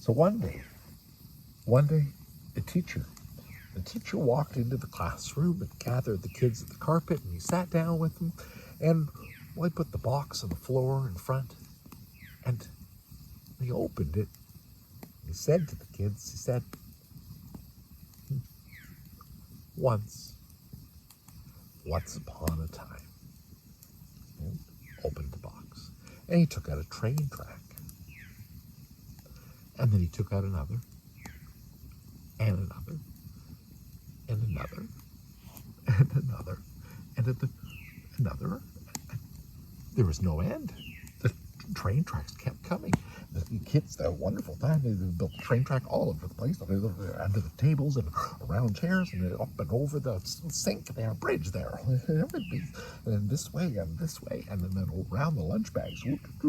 So one day, the teacher walked into the classroom and gathered the kids at the carpet, and he sat down with them, and he put the box on the floor in front, and he opened it. He said to the kids, he said, once upon a time, and opened the box, and he took out a train track, and then he took out another, and another, and another, and another, and another. There was no end. The train tracks kept coming. The kids, that wonderful time, they built a train track all over the place, under the tables and around chairs, and up and over the sink. They had a bridge there. And this way, and then around the lunch bags.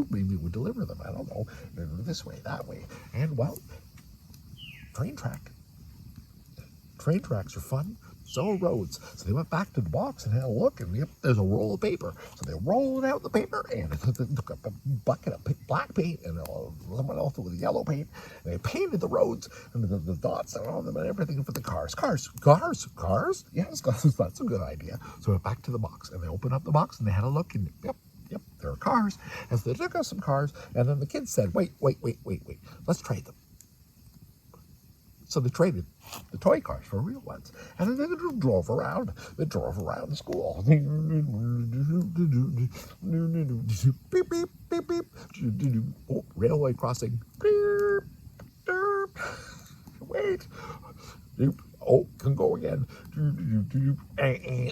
Maybe would deliver them. I don't know. This way, that way. And, well, train tracks are fun. So are roads. So they went back to the box and had a look, and yep, there's a roll of paper. So they rolled out the paper and took up a bucket of black paint and someone else with yellow paint. And they painted the roads and the dots and all them and everything for the cars. Cars? Yes, that's a good idea. So they went back to the box, and they opened up the box and they had a look, and yep, there are cars. And so they took out some cars, and then the kids said, wait, let's trade them. So they traded the toy cars for real ones. And then they drove around. They drove around the school. Beep, beep, beep, beep. Oh, railway crossing. Beep, beep. Wait. Oh, can go again.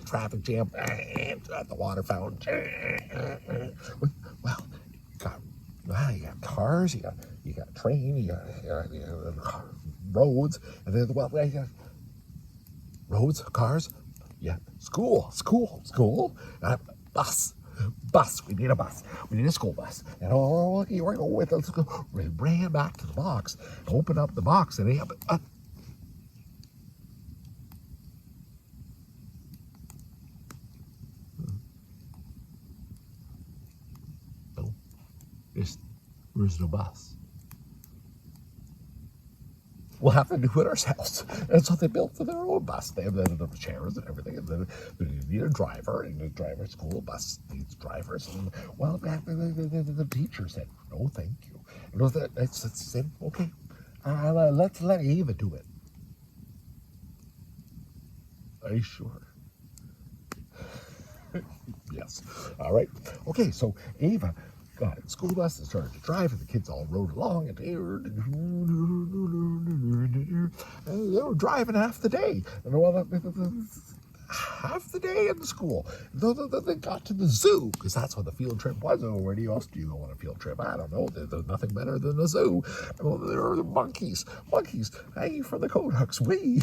Traffic jam. At the water fountain. Well, you got cars, you got train, you got roads, and then roads, cars, school, bus. We need a bus. We need a school bus. And you're going with us. We ran back to the box, opened up the box, and there's no bus. We'll have to do it ourselves. And so they built their own bus. They have the chairs and everything. And then you need a driver, and the driver school bus needs drivers. And well, the teacher said, no, thank you. It's said, okay, let's let Ava do it. Are you sure? Yes. All right. Okay, so Ava got in the school bus and started to drive, and the kids all rode along, and they were driving half the day. And half the day in the school. They got to the zoo, because that's what the field trip was. Oh, where else do you go on a field trip? I don't know. There's nothing better than a zoo. Oh, there are the monkeys hanging from the coat hooks. Wee.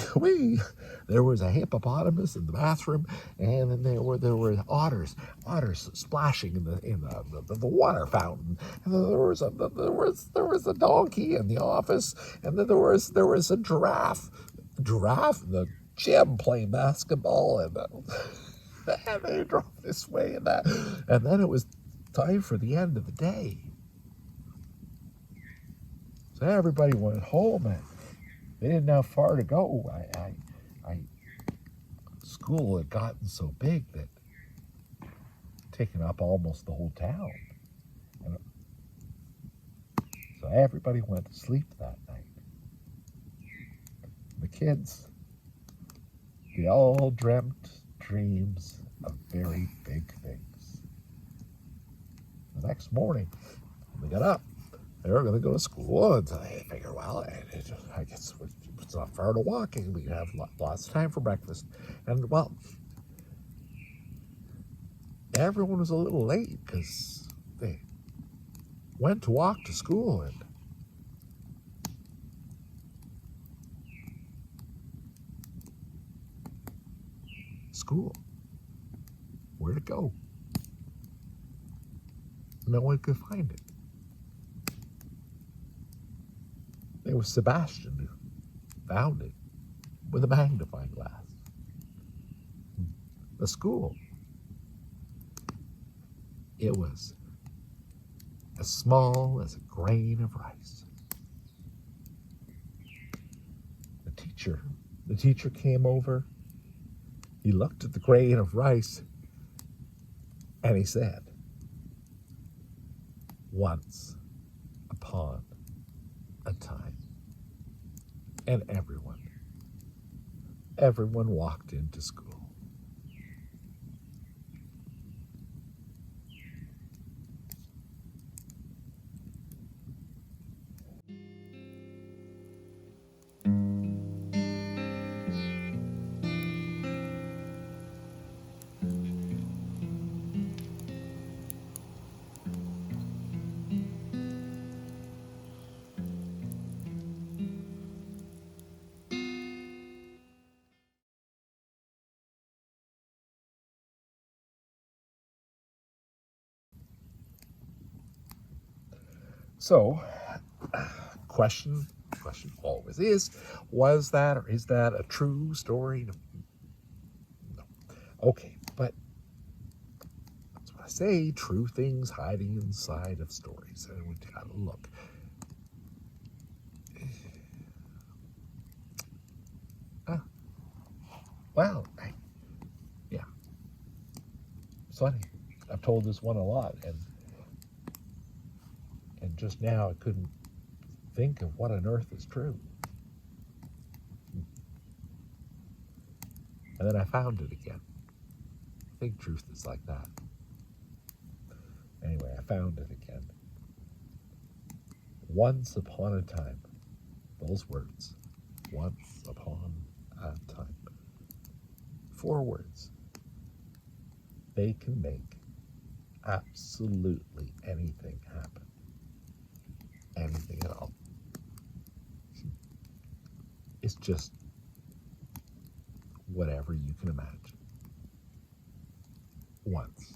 There was a hippopotamus in the bathroom, and then there were otters splashing in the water fountain. And then there was a donkey in the office, and then there was a giraffe in the gym playing basketball, and they drove this way and that, and then it was time for the end of the day. So everybody went home, and they didn't have far to go. School had gotten so big that taken up almost the whole town, and so everybody went to sleep that night. The kids, they all dreamt dreams of very big things. The next morning, when they got up, they were going to go to school, and so they figured, well, I guess it's not far to walk, and we can have lots of time for breakfast. And, well, everyone was a little late because they went to walk to school, and school, where'd it go? No one could find it. It was Sebastian who found it with a magnifying glass. The school, it was as small as a grain of rice. teacher. The teacher came over. He looked at the grain of rice and he said, once upon a time. And everyone walked into school. So, question always is, was that or is that a true story? No. Okay, but that's what I say, true things hiding inside of stories. And we gotta look. Well, yeah, it's funny. I've told this one a lot, and just now I couldn't think of what on earth is true. And then I found it again. I think truth is like that. Anyway, I found it again. Once upon a time. Those words. Once upon a time. 4 words. They can make absolutely anything happen. Anything at all. It's just whatever you can imagine. Once.